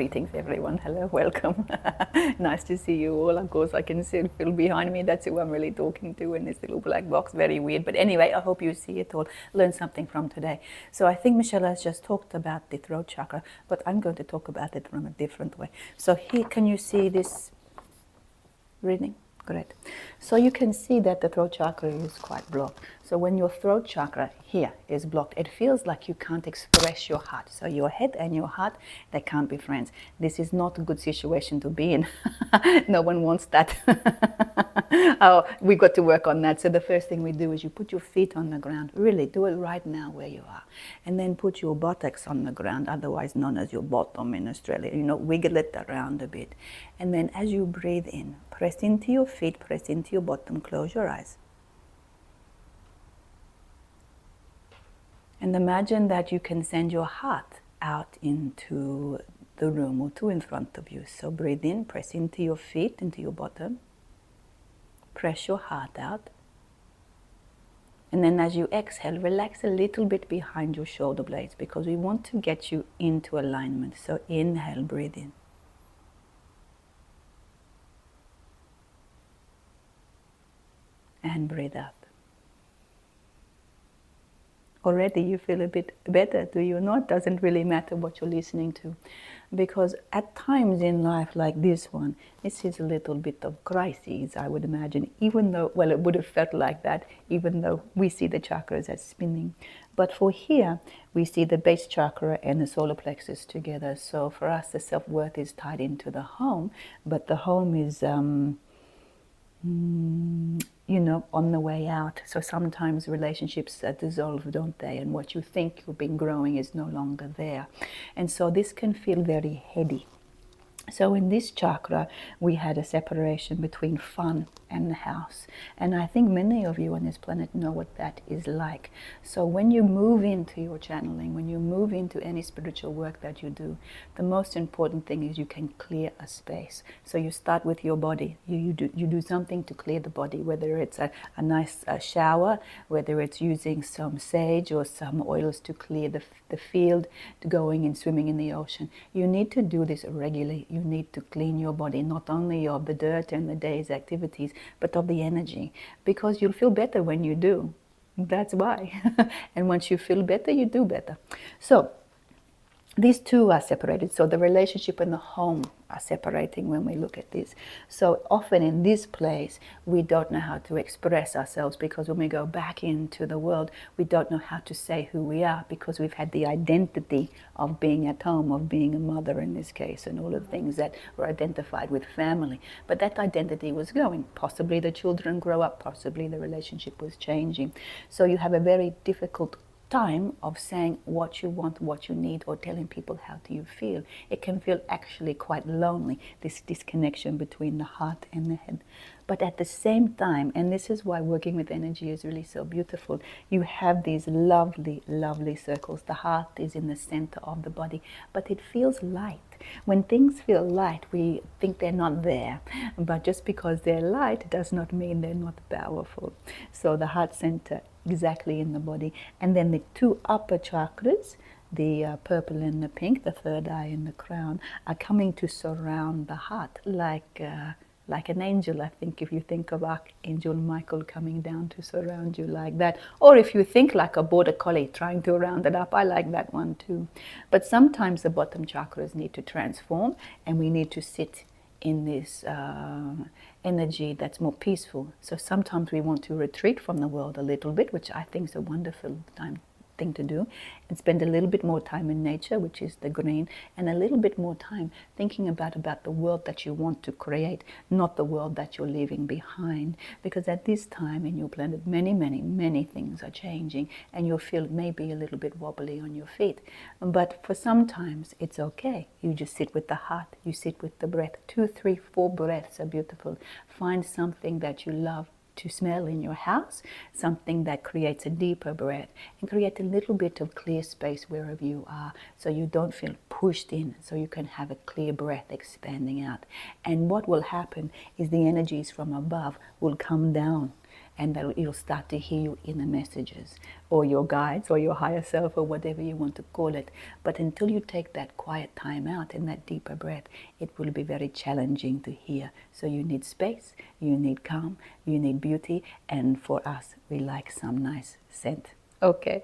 Greetings everyone, hello, welcome. Nice to see you all. Of course I can still feel behind me, that's who I'm really talking to in this little black box, very weird. But anyway, I hope you see it all, learn something from today. So I think Michelle has just talked about the throat chakra, but I'm going to talk about it from a different way. So here, can you see this reading? Great. So you can see that the throat chakra is quite blocked. So when your throat chakra here is blocked, it feels like you can't express your heart. So your head and your heart, they can't be friends. This is not a good situation to be in. No one wants that. Oh, we got to work on that. So the first thing we do is you put your feet on the ground. Really, do it right now where you are. And then put your buttocks on the ground, otherwise known as your bottom in Australia. You know, wiggle it around a bit. And then as you breathe in, press into your feet, press into your bottom, close your eyes. And imagine that you can send your heart out into the room or two in front of you. So breathe in, press into your feet, into your bottom. Press your heart out. And then as you exhale, relax a little bit behind your shoulder blades because we want to get you into alignment. So inhale, breathe in. And breathe out. Already you feel a bit better, do you not? Doesn't really matter what you're listening to. Because at times in life like this one, this is a little bit of crisis, I would imagine, even though, well, it would have felt like that, even though we see the chakras as spinning. But for here, we see the base chakra and the solar plexus together. So for us, the self-worth is tied into the home, but the home is you know, on the way out. So sometimes relationships dissolve, don't they? And what you think you've been growing is no longer there. And so this can feel very heady. So in this chakra, we had a separation between fun and the house. And I think many of you on this planet know what that is like. So when you move into your channeling, when you move into any spiritual work that you do, the most important thing is you can clear a space. So you start with your body. You do something to clear the body, whether it's a nice shower, whether it's using some sage or some oils to clear the field, to going and swimming in the ocean. You need to do this regularly. You need to clean your body, not only of the dirt and the day's activities, but of the energy, because you'll feel better when you do. That's why. And once you feel better, you do better. So these two are separated. So the relationship and the home are separating when we look at this. So often in this place, we don't know how to express ourselves, because when we go back into the world, we don't know how to say who we are, because we've had the identity of being at home, of being a mother in this case, and all of the things that were identified with family. But that identity was going. Possibly the children grow up, possibly the relationship was changing. So you have a very difficult time of saying what you want, what you need, or telling people how do you feel. It can feel actually quite lonely, this disconnection between the heart and the head. But at the same time, and this is why working with energy is really so beautiful, you have these lovely, lovely circles. The heart is in the center of the body, but it feels light. When things feel light, we think they're not there. But just because they're light does not mean they're not powerful. So the heart center exactly in the body. And then the two upper chakras, the purple and the pink, the third eye and the crown, are coming to surround the heart like an angel. I think if you think of Archangel Michael coming down to surround you like that, or if you think like a border collie trying to round it up, I like that one too. But sometimes the bottom chakras need to transform, and we need to sit in this energy that's more peaceful. So sometimes we want to retreat from the world a little bit, which I think is a wonderful thing to do, and spend a little bit more time in nature, which is the green, and a little bit more time thinking about the world that you want to create, not the world that you're leaving behind. Because at this time in your planet, many, many, many things are changing, and you'll feel maybe a little bit wobbly on your feet. But for sometimes it's okay. You just sit with the heart, you sit with the breath. 2, 3, 4 breaths are beautiful. Find something that you love to smell in your house, something that creates a deeper breath, and create a little bit of clear space wherever you are, so you don't feel pushed in, so you can have a clear breath expanding out. And what will happen is the energies from above will come down, and that you'll start to hear your inner messages, or your guides, or your higher self, or whatever you want to call it. But until you take that quiet time out and that deeper breath, it will be very challenging to hear. So you need space, you need calm, you need beauty, and for us, we like some nice scent. Okay.